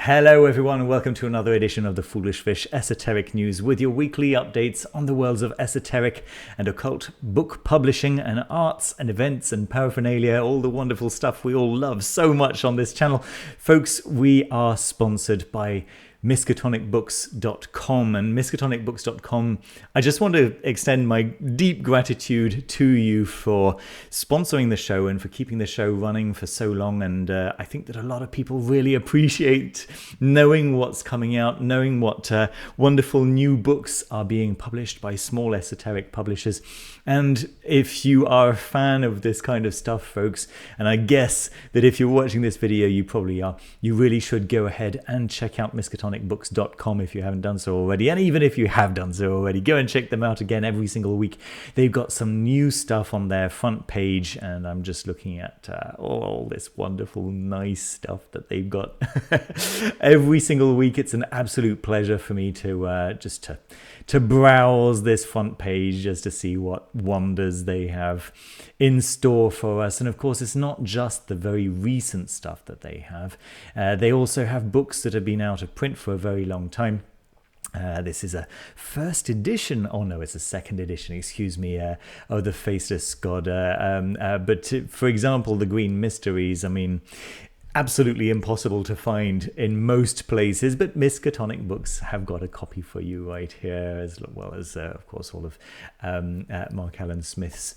Hello everyone and welcome to another edition of the Foolish Fish Esoteric News with your weekly updates on the worlds of esoteric and occult book publishing and arts and events and paraphernalia, all the wonderful stuff we all love so much on this channel. Folks, we are sponsored by Miskatonicbooks.com, and Miskatonicbooks.com, I just want to extend my deep gratitude to you for sponsoring the show and for keeping the show running for so long. And I think that a lot of people really appreciate knowing what's coming out, knowing what wonderful new books are being published by small esoteric publishers. And if you are a fan of this kind of stuff, folks, and I guess that if you're watching this video, you probably are, you really should go ahead and check out Miskatonicbooks.com if you haven't done so already. And even if you have done so already, go and check them out again every single week. They've got some new stuff on their front page, and I'm just looking at all this wonderful, nice stuff that they've got every single week. It's an absolute pleasure for me to to browse this front page just to see what wonders they have in store for us. And of course, it's not just the very recent stuff that they have. They also have books that have been out of print for a very long time. This is a first edition, oh no, it's a second edition, excuse me, of The Faceless God. But for example, The Green Mysteries, I mean, absolutely impossible to find in most places, but Miskatonic Books have got a copy for you right here, as well as, of course, all of Mark Allen Smith's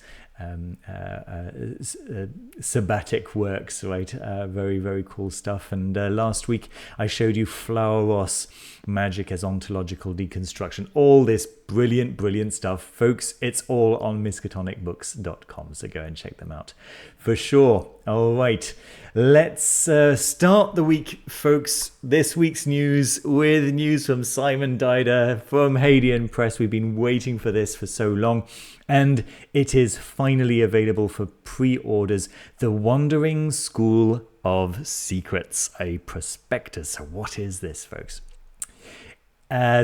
sabbatic works, right? Very, very cool stuff. And last week I showed you Flower Ross Magic as Ontological Deconstruction. All this brilliant, brilliant stuff. Folks, it's all on miskatonicbooks.com, so go and check them out for sure. All right, let's start the week, folks. This week's news with news from Simon Dider from Hadean Press. We've been waiting for this for so long, and it is finally available for pre-orders. The Wandering School of Secrets, a prospectus. So what is this, folks?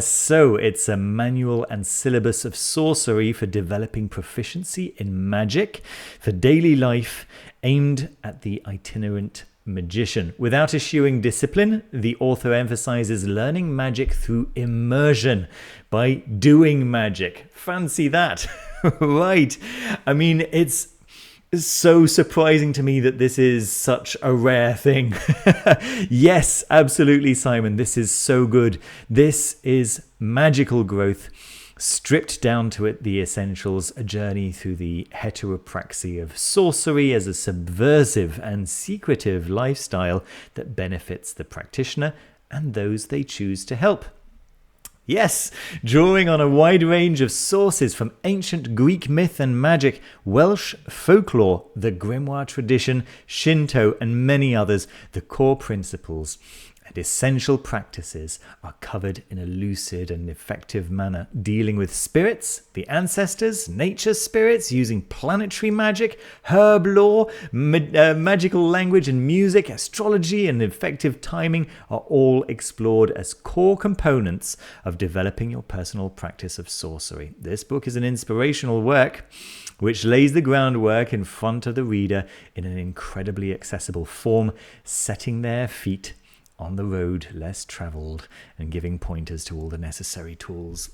So it's a manual and syllabus of sorcery for developing proficiency in magic for daily life, aimed at the itinerant magician. Without eschewing discipline, the author emphasizes learning magic through immersion by doing magic. Fancy that, right? I mean, it's so surprising to me that this is such a rare thing. Yes, absolutely, Simon. This is so good. This is magical growth, stripped down to it the essentials, a journey through the heteropraxy of sorcery as a subversive and secretive lifestyle that benefits the practitioner and those they choose to help. Yes, drawing on a wide range of sources from ancient Greek myth and magic, Welsh folklore, the grimoire tradition, Shinto, and many others, the core principles and essential practices are covered in a lucid and effective manner, dealing with spirits, the ancestors, nature spirits, using planetary magic, herb lore, magical language and music, astrology, and effective timing are all explored as core components of developing your personal practice of sorcery. This book is an inspirational work which lays the groundwork in front of the reader in an incredibly accessible form, setting their feet on the road less traveled and giving pointers to all the necessary tools.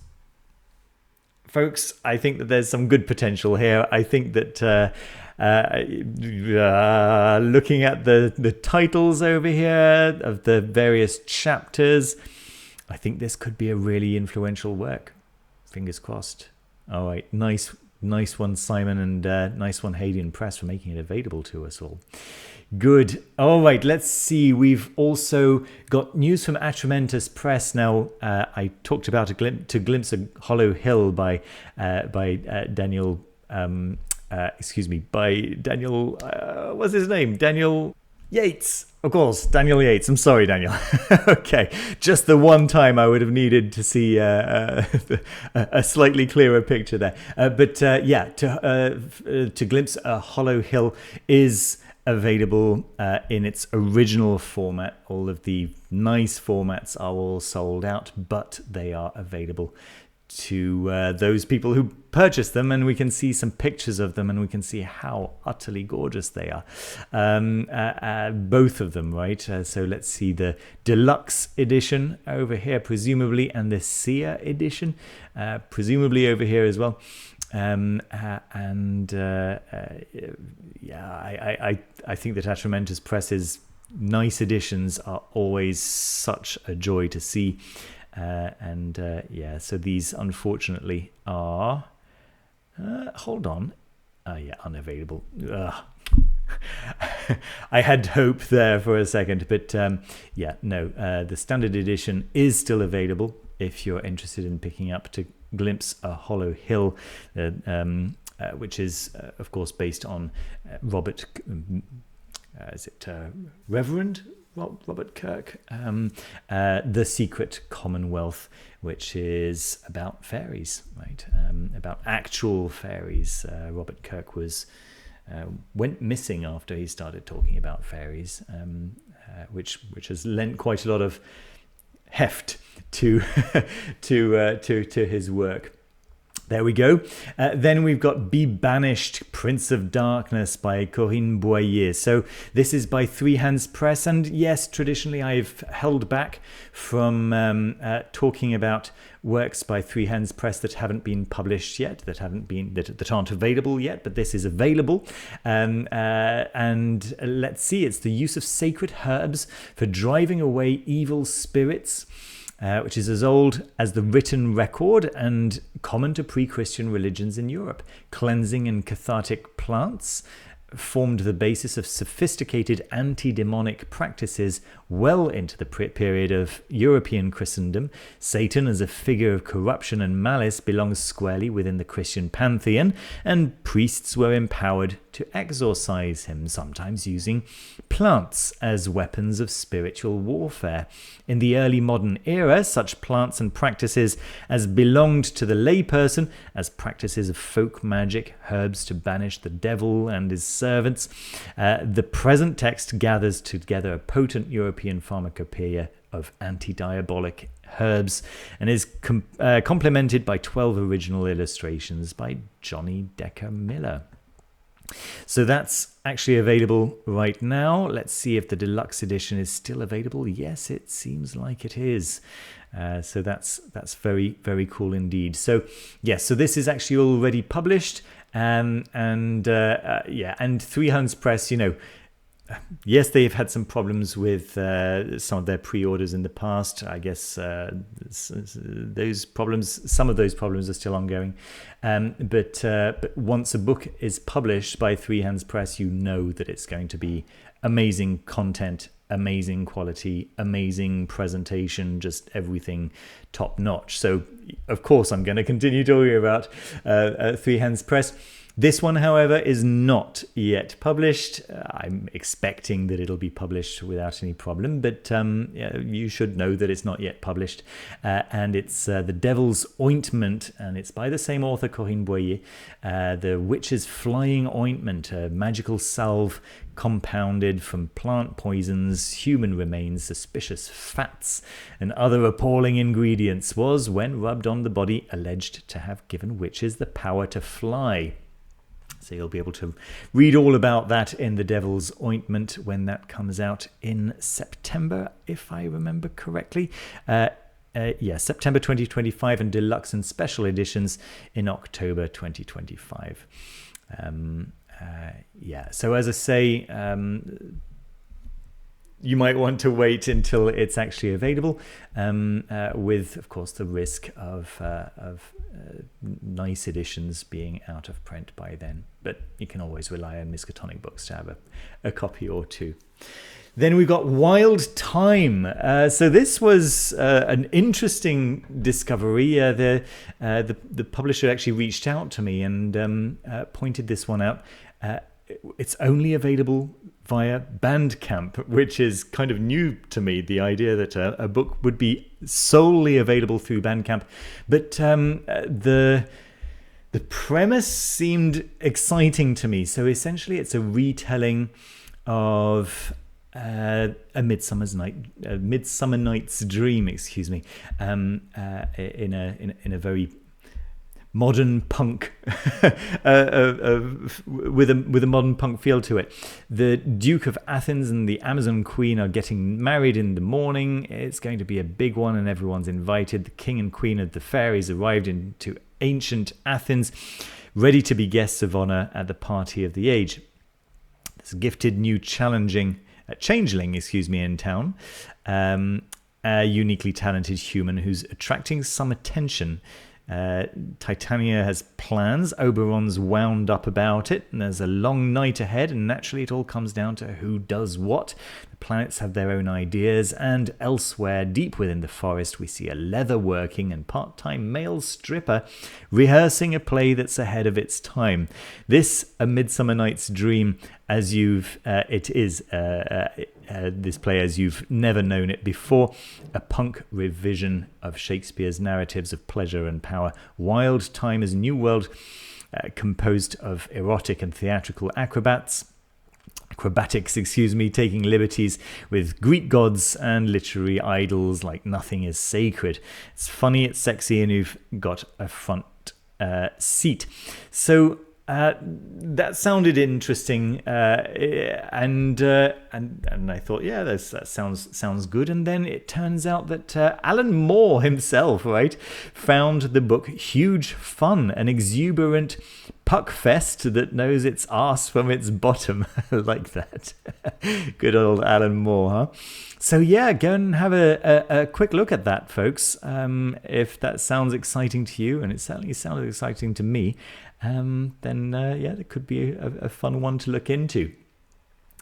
Folks, I think that there's some good potential here. I think that looking at the titles over here of the various chapters, I think this could be a really influential work. Fingers crossed. All right, nice one, Simon, and nice one, Hadean Press, for making it available to us all. Good. All right, let's see. We've also got news from Atramentus Press. Now, I talked about To Glimpse a Hollow Hill by Daniel, what's his name? Daniel Yates. Of course, Daniel Yates. I'm sorry, Daniel. Okay, just the one time I would have needed to see a slightly clearer picture there. Yeah, To Glimpse a Hollow Hill is available in its original format. All of the nice formats are all sold out, but they are available those people who purchased them, and we can see some pictures of them, and we can see how utterly gorgeous they are. Both of them, right? So let's see the deluxe edition over here, presumably, and the Seer edition, presumably over here as well. I think that Atramentus Press's nice editions are always such a joy to see. So these unfortunately are hold on, unavailable. I had hope there for a second, but the standard edition is still available if you're interested in picking up to glimpse a hollow hill, which is of course based on Robert Robert Kirk, The Secret Commonwealth, which is about fairies, right? About actual fairies. Robert Kirk went missing after he started talking about fairies, which has lent quite a lot of heft to to his work. There we go. Then we've got Be Banished, Prince of Darkness by Corinne Boyer. So this is by Three Hands Press. And yes, traditionally I've held back from talking about works by Three Hands Press that haven't been published yet, that aren't available yet, but this is available. And let's see, it's the use of sacred herbs for driving away evil spirits. Which is as old as the written record and common to pre-Christian religions in Europe. Cleansing and cathartic plants formed the basis of sophisticated anti-demonic practices well into the period of European Christendom. Satan as a figure of corruption and malice belongs squarely within the Christian pantheon, and priests were empowered to exorcise him, sometimes using plants as weapons of spiritual warfare. In the early modern era, such plants and practices as belonged to the layperson as practices of folk magic, herbs to banish the devil and his servants. The present text gathers together a potent European pharmacopoeia of anti-diabolic herbs and is complemented by 12 original illustrations by Johnny Decker Miller. So that's actually available right now. Let's see if the deluxe edition is still available. Yes, it seems like it is. So that's very, very cool indeed. So yes, so this is actually already published, and Three Hands Press, yes, they've had some problems with some of their pre-orders in the past. I guess some of those problems are still ongoing. But once a book is published by Three Hands Press, you know that it's going to be amazing content, amazing quality, amazing presentation, just everything top notch. So, of course, I'm going to continue talking about Three Hands Press. This one, however, is not yet published. I'm expecting that it'll be published without any problem, but you should know that it's not yet published. And it's The Devil's Ointment, and it's by the same author, Corinne Boyer. The Witch's Flying Ointment, a magical salve compounded from plant poisons, human remains, suspicious fats, and other appalling ingredients, was, when rubbed on the body, alleged to have given witches the power to fly. So you'll be able to read all about that in The Devil's Ointment when that comes out in September, if I remember correctly. September 2025, and deluxe and special editions in October 2025. So as I say, you might want to wait until it's actually available, with, of course, the risk of nice editions being out of print by then. But you can always rely on Miskatonic Books to have a copy or two. Then we've got Wild Time. So this was an interesting discovery. The publisher actually reached out to me and pointed this one out. It's only available via Bandcamp, which is kind of new to me, the idea that a book would be solely available through Bandcamp. But the premise seemed exciting to me. So essentially it's a retelling of a Midsummer Night's Dream, in a very modern punk with a modern punk feel to it. The Duke of Athens and the Amazon Queen are getting married in the morning. It's going to be a big one and everyone's invited. The King and Queen of the Fairies arrived into ancient Athens, ready to be guests of honor at the party of the age. There's a gifted new changeling in town, a uniquely talented human who's attracting some attention. Titania has plans. Oberon's wound up about it, and there's a long night ahead, and naturally it all comes down to who does what. The planets have their own ideas, and elsewhere, deep within the forest, we see a leather-working and part-time male stripper rehearsing a play that's ahead of its time. This, A Midsummer Night's Dream, as this play as you've never known it before, a punk revision of Shakespeare's narratives of pleasure and power. Wild Time is a new world composed of erotic and theatrical acrobatics, taking liberties with Greek gods and literary idols like nothing is sacred. It's funny, it's sexy, and you've got a front seat. So that sounded interesting, and I thought, yeah, that sounds good. And then it turns out that Alan Moore himself, right, found the book huge fun, an exuberant puck fest that knows its arse from its bottom. Like that. Good old Alan Moore, huh? So yeah, go and have a quick look at that, folks. If that sounds exciting to you, and it certainly sounded exciting to me, then it could be a fun one to look into.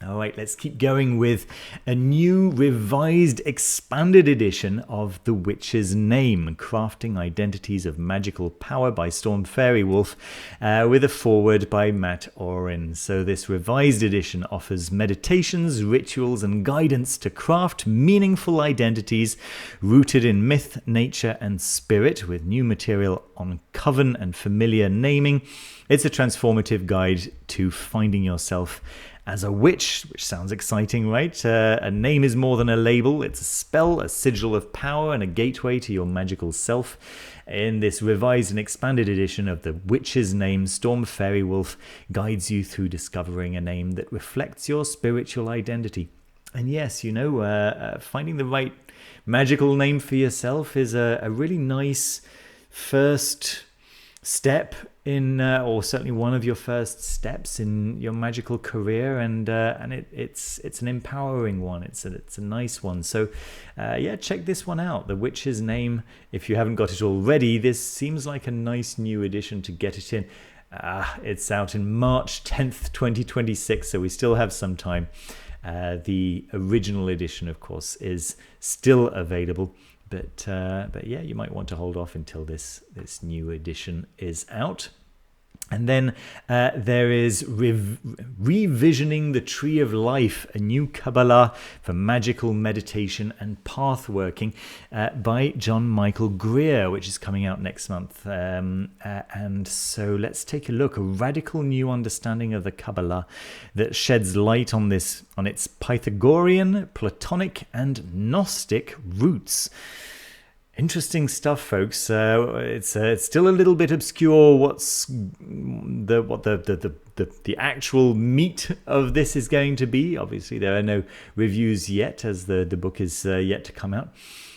All right, let's keep going with a new revised expanded edition of The Witch's Name, Crafting Identities of Magical Power by Storm Fairy Wolf, with a foreword by Matt Oren. So this revised edition offers meditations, rituals, and guidance to craft meaningful identities rooted in myth, nature, and spirit, with new material on coven and familiar naming. It's a transformative guide to finding yourself as a witch, which sounds exciting, right? A name is more than a label. It's a spell, a sigil of power, and a gateway to your magical self. In this revised and expanded edition of The Witch's Name, Storm Fairy Wolf guides you through discovering a name that reflects your spiritual identity. And yes, finding the right magical name for yourself is a really nice first step in, or certainly one of your first steps in your magical career, and it's an empowering one. It's a nice one. So check this one out, The Witch's Name. If you haven't got it already, this seems like a nice new edition to get it in. It's out in March 10th, 2026, so we still have some time. The original edition, of course, is still available. But yeah, you might want to hold off until this new edition is out. And then there is Revisioning the Tree of Life, a new Kabbalah for magical meditation and path working by John Michael Greer, which is coming out next month. And so let's take a look. A radical new understanding of the Kabbalah that sheds light on its Pythagorean, Platonic, and Gnostic roots. Interesting stuff, folks. It's still a little bit obscure what's the actual meat of this is going to be. Obviously, there are no reviews yet, as the book is yet to come out.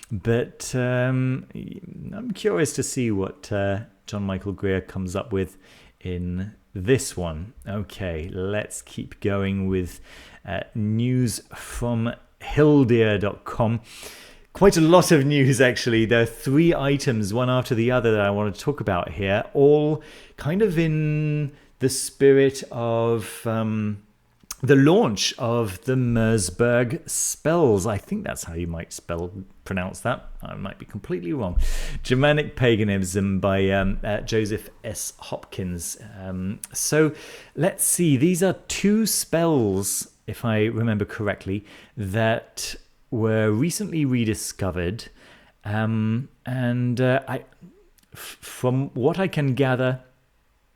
But I'm curious to see what John Michael Greer comes up with in this one. Okay, let's keep going with news from Hildir.com. Quite a lot of news, actually. There are 3 items, one after the other, that I want to talk about here, all kind of in the spirit of the launch of the Merseburg Spells. I think that's how you might pronounce that. I might be completely wrong. Germanic Paganism by Joseph S. Hopkins. So let's see. These are 2 spells, if I remember correctly, that were recently rediscovered, and from what I can gather,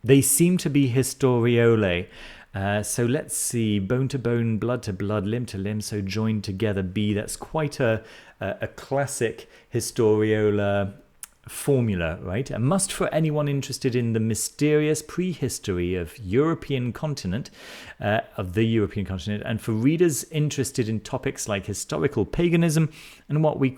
they seem to be historiolae. So let's see, bone to bone, blood to blood, limb to limb, so joined together be. That's quite a classic historiola formula, right? A must for anyone interested in the mysterious prehistory of the European continent, and for readers interested in topics like historical paganism and what we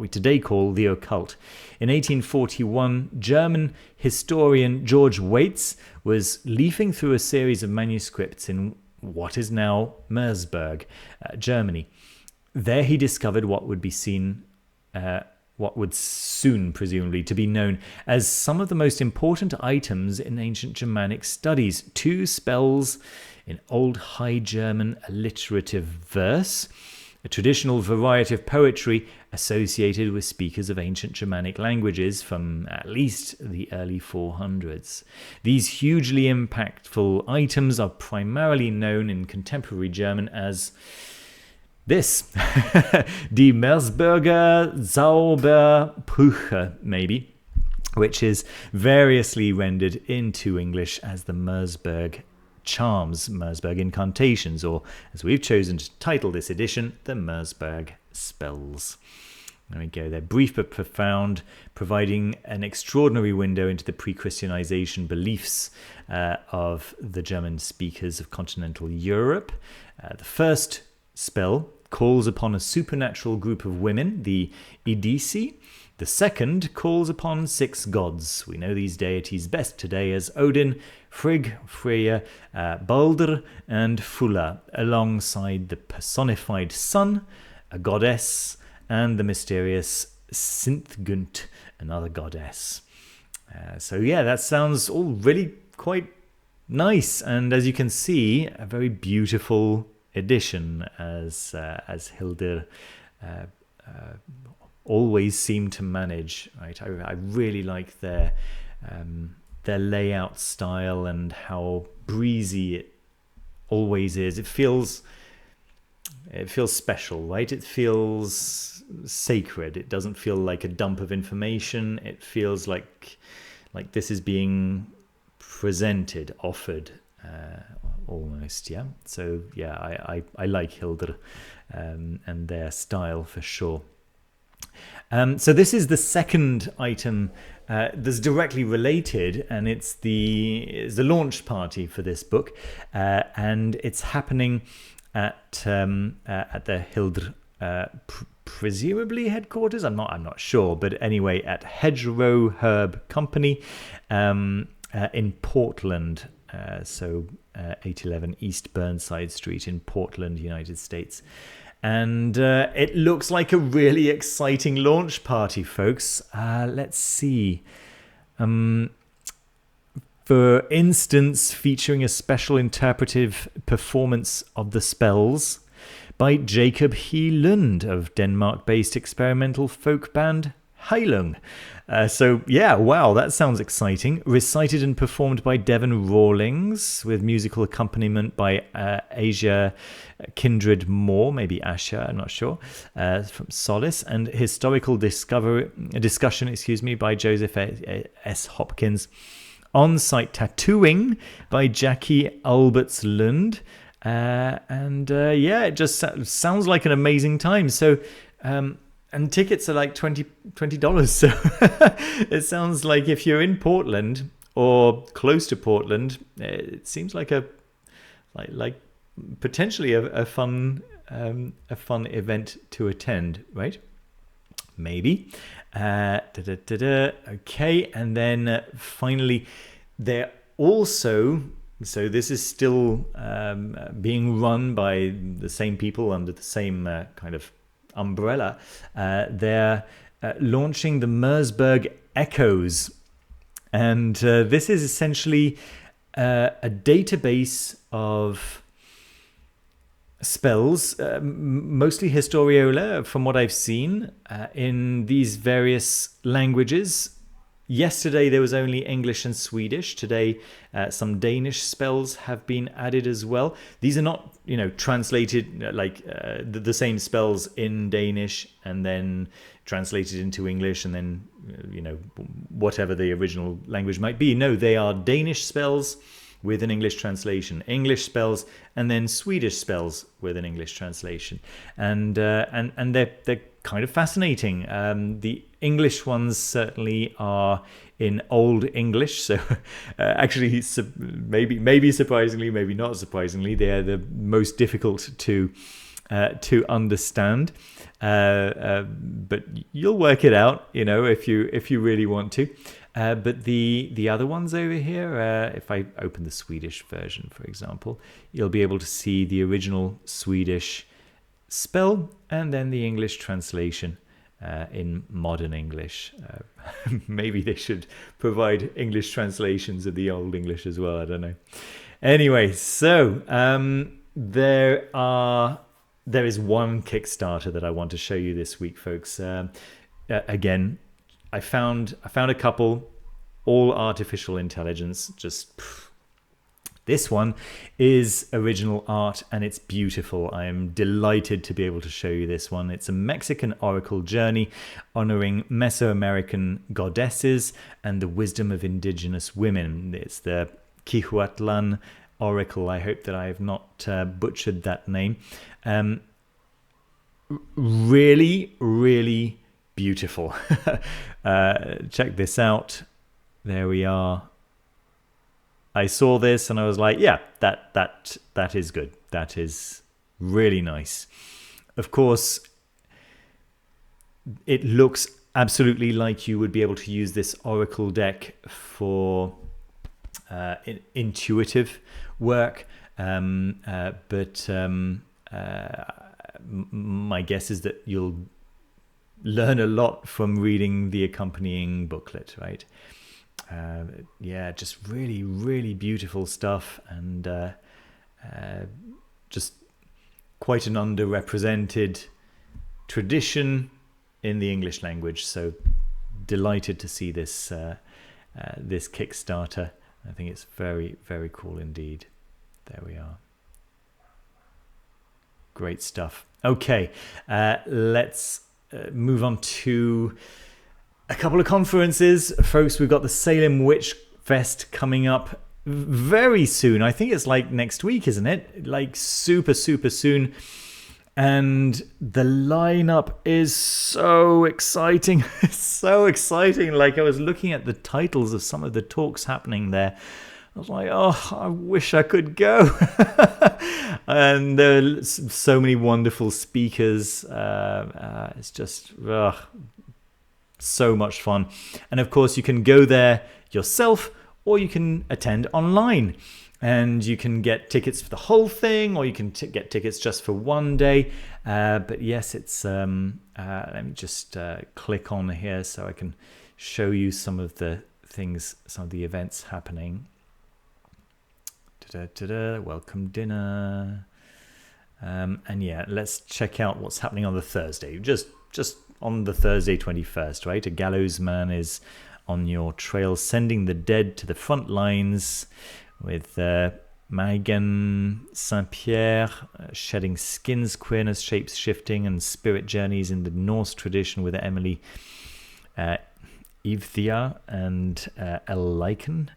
today call the occult. In 1841, German historian George Waits was leafing through a series of manuscripts in what is now Merseburg, Germany. There he discovered what would soon presumably to be known as some of the most important items in ancient Germanic studies: 2 spells in Old High German alliterative verse, a traditional variety of poetry associated with speakers of ancient Germanic languages from at least the early 400s. These hugely impactful items are primarily known in contemporary German as this, Die Merseburger Zauberbrüche, maybe, which is variously rendered into English as the Merseburg Charms, Merseburg Incantations, or as we've chosen to title this edition, the Merseburg Spells. There we go. They're brief but profound, providing an extraordinary window into the pre-Christianization beliefs of the German speakers of continental Europe. The first spell calls upon a supernatural group of women, the Idisi. The second calls upon 6 gods. We know these deities best today as Odin, Frigg, Freya, Balder, and Fulla, alongside the personified sun, a goddess, and the mysterious Sinthgunt, another goddess. So yeah, that sounds all really quite nice, and as you can see, a very beautiful edition, as Hildur always seem to manage, right? I really like their layout style and how breezy it always is. It feels special, right? It feels sacred. It doesn't feel like a dump of information. It feels like this is being presented, offered, almost, yeah. So yeah, I like Hildur and their style for sure. So this is the second item that's directly related, and it's the launch party for this book, and it's happening at the Hildur presumably headquarters. I'm not sure, but anyway, at Hedgerow Herb Company in Portland. So 811 East Burnside Street in Portland, United States. And it looks like a really exciting launch party, folks. Let's see. For instance, featuring a special interpretive performance of the spells by Jacob Lund of Denmark-based experimental folk band Heilung. So yeah, wow, that sounds exciting. Recited and performed by Devon Rawlings, with musical accompaniment by Asia Kindred Moore, maybe Asha, I'm not sure, from Solace, and historical discussion by Joseph S. Hopkins. On-site tattooing by Jackie Alberts Lund. Yeah, it just sounds like an amazing time. So and tickets are like $20. So it sounds like if you're in Portland or close to Portland, it seems like like potentially a fun event to attend, right? Maybe. Okay, and then finally, they're also. So this is still being run by the same people under the same kind of umbrella. They're launching the Merseburg Echoes, and this is essentially a database of spells, mostly historiola from what I've seen, in these various languages. Yesterday there was only English and Swedish. Today some Danish spells have been added as well. These are not, translated like the same spells in Danish and then translated into English and then, whatever the original language might be. No, they are Danish spells with an English translation, English spells, and then Swedish spells with an English translation, and they're kind of fascinating. The English ones certainly are in Old English, so actually, maybe surprisingly, maybe not surprisingly, they are the most difficult to understand. But you'll work it out, if you really want to. But the other ones over here, if I open the Swedish version, for example, you'll be able to see the original Swedish spell and then the English translation in modern English. Maybe they should provide English translations of the Old English as well. I don't know. Anyway, so there is one Kickstarter that I want to show you this week, folks. Again, I found a couple, all artificial intelligence. This one is original art and it's beautiful. I am delighted to be able to show you this one. It's a Mexican oracle journey honoring Mesoamerican goddesses and the wisdom of indigenous women. It's the Cihuatlan Oracle. I hope that I have not butchered that name. Really, really beautiful. Check this out. There we are. I saw this and I was like, yeah, that is good. That is really nice. Of course, it looks absolutely like you would be able to use this oracle deck for intuitive work, but my guess is that you'll learn a lot from reading the accompanying booklet, right? Yeah, just really, really beautiful stuff, and just quite an underrepresented tradition in the English language. So delighted to see this this Kickstarter. I think it's very, very cool indeed. There we are. Great stuff. Okay, let's move on to a couple of conferences. Folks, we've got the Salem WitchFest coming up very soon. I think it's like next week, isn't it? Like super, super soon. And the lineup is so exciting. So exciting. Like, I was looking at the titles of some of the talks happening there. I was like, oh, I wish I could go. And there are so many wonderful speakers. It's just so much fun. And of course, you can go there yourself or you can attend online. And you can get tickets for the whole thing, or you can get tickets just for one day. But yes, it's let me just click on here so I can show you some of the things, some of the events happening. Welcome dinner. And yeah, let's check out what's happening on the Thursday. Just on the Thursday 21st, right? A gallows man is on your trail, sending the dead to the front lines, with Megan Saint-Pierre shedding skins, queerness, shapes shifting, and spirit journeys in the Norse tradition with Emily Ivthia and El Lycan.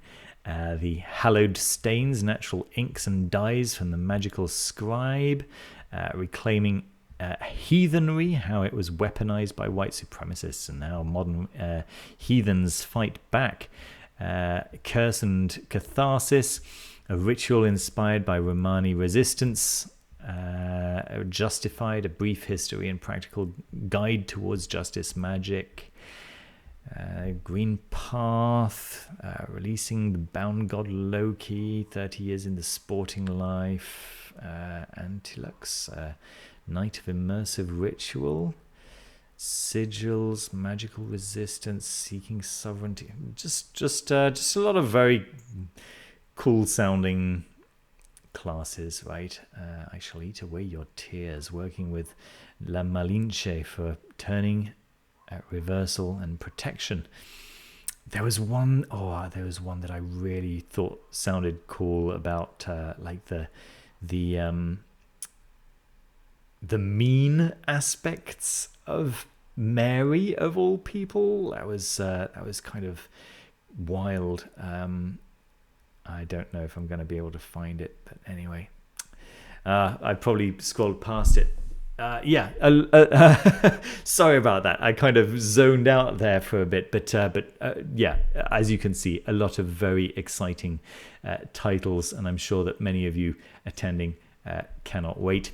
The hallowed stains, natural inks and dyes from the magical scribe, reclaiming heathenry, how it was weaponized by white supremacists and how modern heathens fight back. Curse and Catharsis, a ritual inspired by Romani resistance, Justified, a brief history and practical guide towards justice magic, Green Path, releasing the bound god Loki, 30 years in the sporting life, Antilux, Night of Immersive Ritual, Sigils, magical resistance, seeking sovereignty. Just a lot of very cool sounding classes, right? I shall eat away your tears, working with La Malinche for turning, reversal, and protection. There was one that I really thought sounded cool about like the mean aspects of Mary of all people. That was kind of wild. I don't know if I'm going to be able to find it, but anyway, I probably scrolled past it. Sorry about that. I kind of zoned out there for a bit, but yeah, as you can see, a lot of very exciting titles, and I'm sure that many of you attending cannot wait.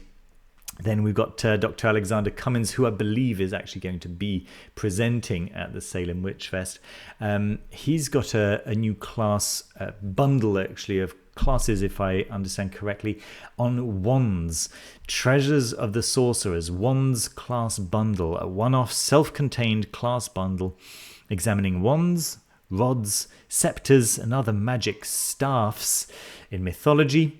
Then we've got Dr. Alexander Cummins, who I believe is actually going to be presenting at the Salem WitchFest. He's got a new class bundle, actually, of classes, if I understand correctly, on wands. Treasures of the Sorcerers Wands class bundle, a one-off self-contained class bundle examining wands, rods, scepters, and other magic staffs in mythology,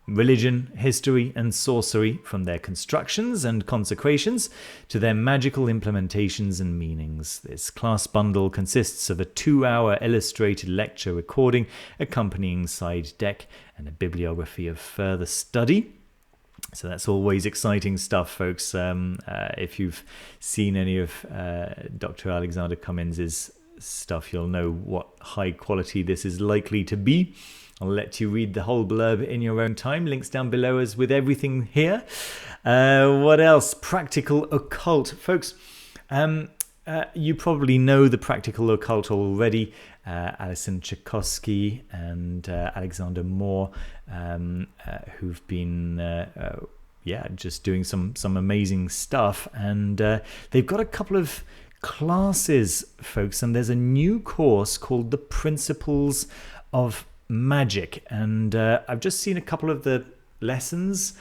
religion, history, and sorcery, from their constructions and consecrations to their magical implementations and meanings. This class bundle consists of a 2-hour illustrated lecture recording, accompanying side deck, and a bibliography of further study. So that's always exciting stuff, folks. If you've seen any of Dr. Alexander Cummins' stuff, you'll know what high quality this is likely to be. I'll let you read the whole blurb in your own time. Links down below as with everything here. What else? Practical Occult. Folks, you probably know the Practical Occult already. Alison Tchaikovsky and Alexander Moore, who've been just doing some amazing stuff. And they've got a couple of classes, folks, and there's a new course called The Principles of Magic, and I've just seen a couple of the lessons,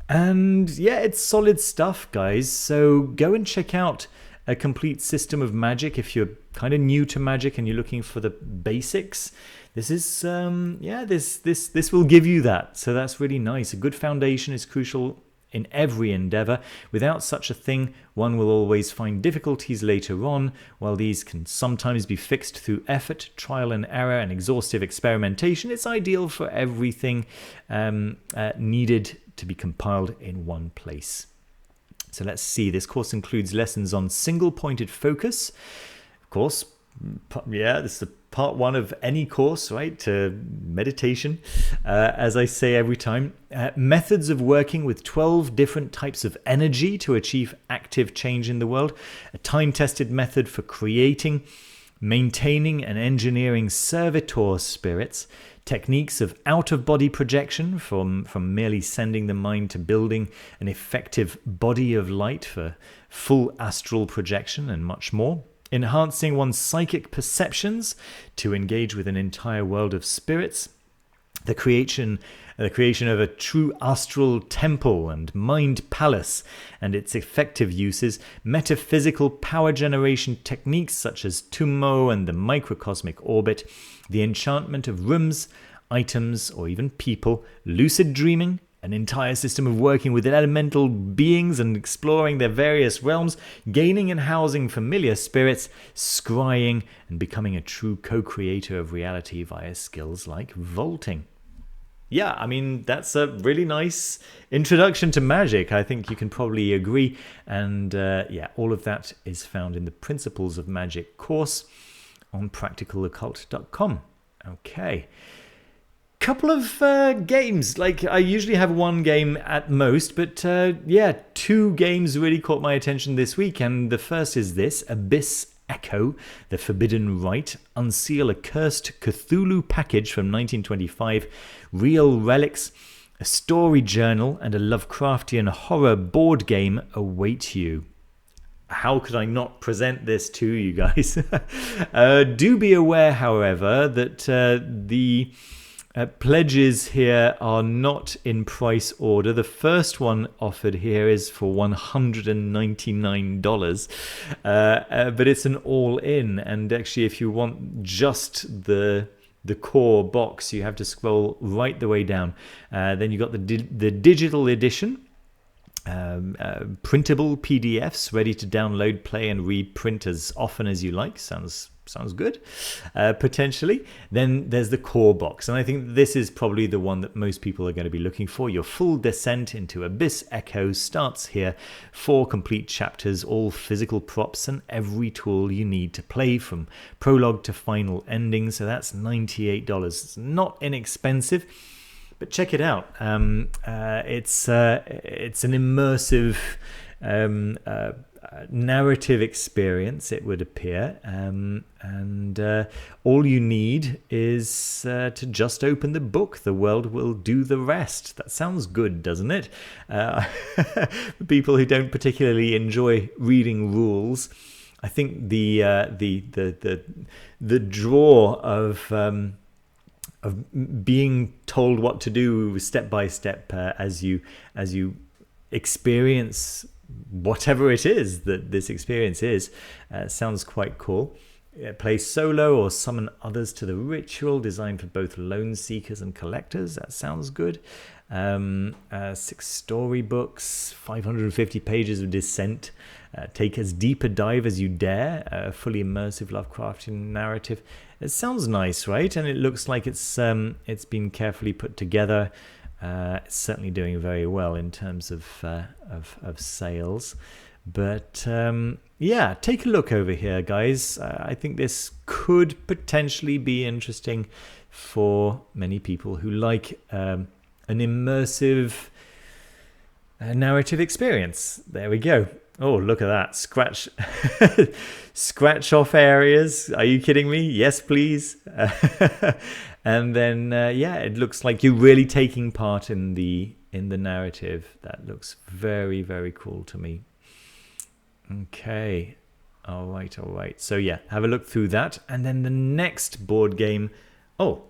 and yeah, it's solid stuff, guys. So go and check out A Complete System of Magic if you're kind of new to magic and you're looking for the basics. This is this will give you that, so that's really nice. A good foundation is crucial in every endeavor. Without such a thing, one will always find difficulties later on. While these can sometimes be fixed through effort, trial and error, and exhaustive experimentation, it's ideal for everything needed to be compiled in one place. So let's see. This course includes lessons on single-pointed focus. Of course, this is the part one of any course, right? Meditation, as I say every time. Methods of working with 12 different types of energy to achieve active change in the world. A time-tested method for creating, maintaining, and engineering servitor spirits. Techniques of out-of-body projection, from merely sending the mind to building an effective body of light for full astral projection, and much more. Enhancing one's psychic perceptions to engage with an entire world of spirits. The creation of a true astral temple and mind palace and its effective uses. Metaphysical power generation techniques such as Tummo and the microcosmic orbit. The enchantment of rooms, items, or even people. Lucid dreaming. An entire system of working with elemental beings and exploring their various realms, gaining and housing familiar spirits, scrying, and becoming a true co-creator of reality via skills like vaulting. Yeah, I mean, that's a really nice introduction to magic. I think you can probably agree. And all of that is found in the Principles of Magic course on practicaloccult.com. Okay. Couple of games. Like, I usually have one game at most, but 2 games really caught my attention this week, and the first is this: Abyss Echo, The Forbidden Rite, Unseal a Cursed Cthulhu package from 1925, Real Relics, a story journal, and a Lovecraftian horror board game await you. How could I not present this to you guys? Do be aware, however, that the pledges here are not in price order. The first one offered here is for $199, but it's an all-in. And actually, if you want just the core box, you have to scroll right the way down. Then you got the digital edition, printable PDFs ready to download, play, and reprint as often as you like. Sounds good, potentially. Then there's the core box, and I think this is probably the one that most people are going to be looking for. Your full descent into Abyss Echo starts here. 4 complete chapters, all physical props, and every tool you need to play from prologue to final ending. So that's $98. It's not inexpensive. But check it out. It's an immersive narrative experience, it would appear, and all you need is to just open the book. The world will do the rest. That sounds good, doesn't it? People who don't particularly enjoy reading rules, I think the draw of being told what to do step by step as you experience whatever it is that this experience is, sounds quite cool. Play solo or summon others to the ritual, designed for both lone seekers and collectors. That sounds good. 6 storybooks, 550 pages of descent. Take as deep a dive as you dare. A fully immersive Lovecraftian narrative. It sounds nice, right? And it looks like it's been carefully put together. It's certainly doing very well in terms of sales. But yeah, take a look over here, guys. I think this could potentially be interesting for many people who like an immersive narrative experience. There we go. Oh, look at that. Scratch off areas. Are you kidding me? Yes, please. And then, yeah, it looks like you're really taking part in the narrative. That looks very, very cool to me. Okay. All right. So, yeah, have a look through that. And then the next board game. Oh,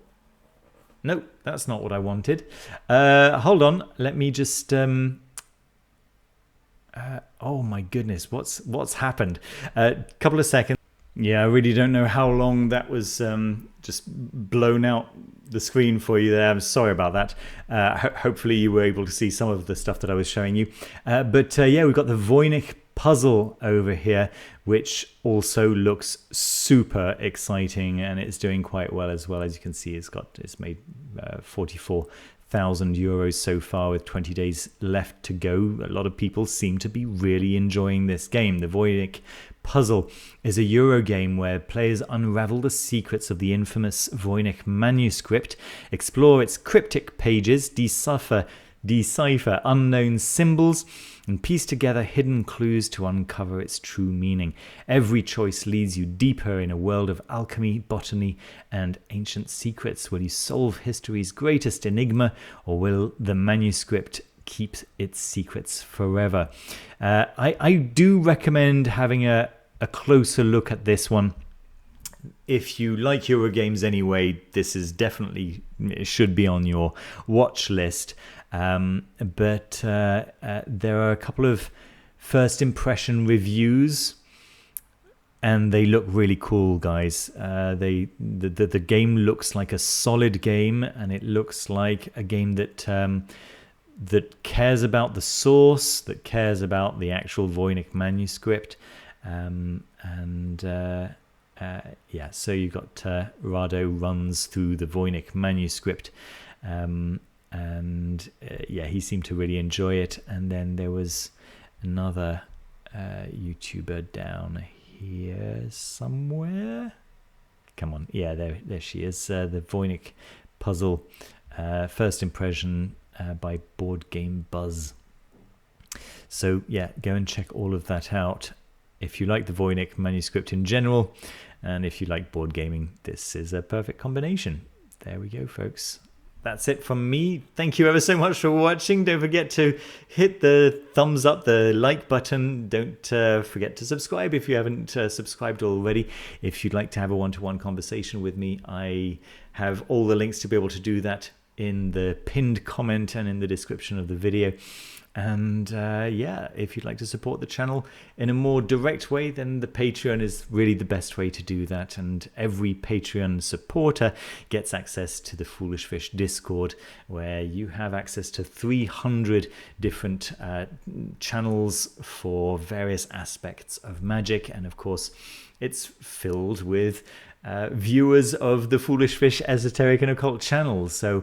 no, that's not what I wanted. Hold on. Let me just... oh my goodness, what's happened? Couple of seconds. Yeah, I really don't know how long that was just blown out the screen for you there. I'm sorry about that. Hopefully you were able to see some of the stuff that I was showing you. But yeah, we've got the Voynich Puzzle over here, which also looks super exciting, and it's doing quite well as well. As you can see, it's made 44,000 euros so far with 20 days left to go. A lot of people seem to be really enjoying this game. The Voynich Puzzle is a Euro game where players unravel the secrets of the infamous Voynich manuscript, explore its cryptic pages, decipher unknown symbols, and piece together hidden clues to uncover its true meaning. Every choice leads you deeper in a world of alchemy, botany, and ancient secrets. Will you solve history's greatest enigma, or will the manuscript keep its secrets forever? I do recommend having a closer look at this one. If you like Euro games anyway, this is definitely, it should be on your watch list. But there are a couple of first impression reviews, and they look really cool, guys. The game looks like a solid game, and it looks like a game that that cares about the source, that cares about the actual Voynich manuscript, yeah. So you've got Rado runs through the Voynich manuscript. Yeah, he seemed to really enjoy it. And then there was another YouTuber down here somewhere. Come on, yeah, there she is. The Voynich Puzzle, first impression by Board Game Buzz. So yeah, go and check all of that out if you like the Voynich manuscript in general, and if you like board gaming. This is a perfect combination. There we go, folks. That's it from me. Thank you ever so much for watching. Don't forget to hit the thumbs up, the like button. Don't forget to subscribe if you haven't subscribed already. If you'd like to have a one-to-one conversation with me, I have all the links to be able to do that in the pinned comment and in the description of the video. And yeah, if you'd like to support the channel in a more direct way, then the Patreon is really the best way to do that. And every Patreon supporter gets access to the Foolish Fish Discord, where you have access to 300 different channels for various aspects of magic. And of course, it's filled with viewers of the Foolish Fish Esoteric and Occult channels. So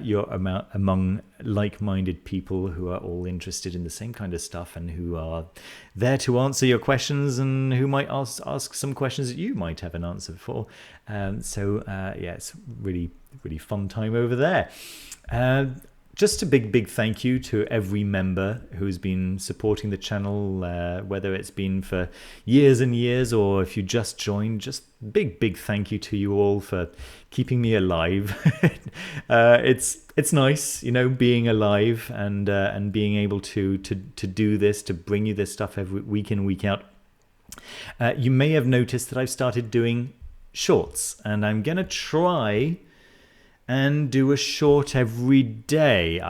you're among like-minded people who are all interested in the same kind of stuff and who are there to answer your questions and who might ask some questions that you might have an answer for. So yeah, it's really fun time over there. Just a big thank you to every member who's been supporting the channel, whether it's been for years and years or if you just joined. Just big thank you to you all for keeping me alive. It's nice, you know, being alive and being able to do this, to bring you this stuff every week in, week out. You may have noticed that I've started doing shorts, and I'm gonna try and do a short every day.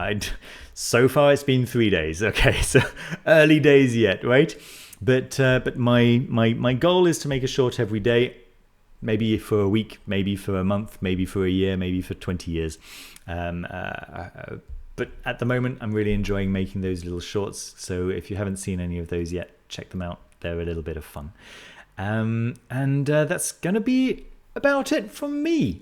So far it's been 3 days. Okay, so early days yet, right? But my goal is to make a short every day, maybe for a week, maybe for a month, maybe for a year, maybe for 20 years. But at the moment, I'm really enjoying making those little shorts. So if you haven't seen any of those yet, check them out. They're a little bit of fun. And that's gonna be about it from me.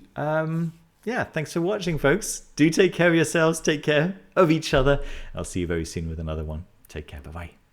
Yeah, thanks for watching, folks. Do take care of yourselves. Take care of each other. I'll see you very soon with another one. Take care. Bye-bye.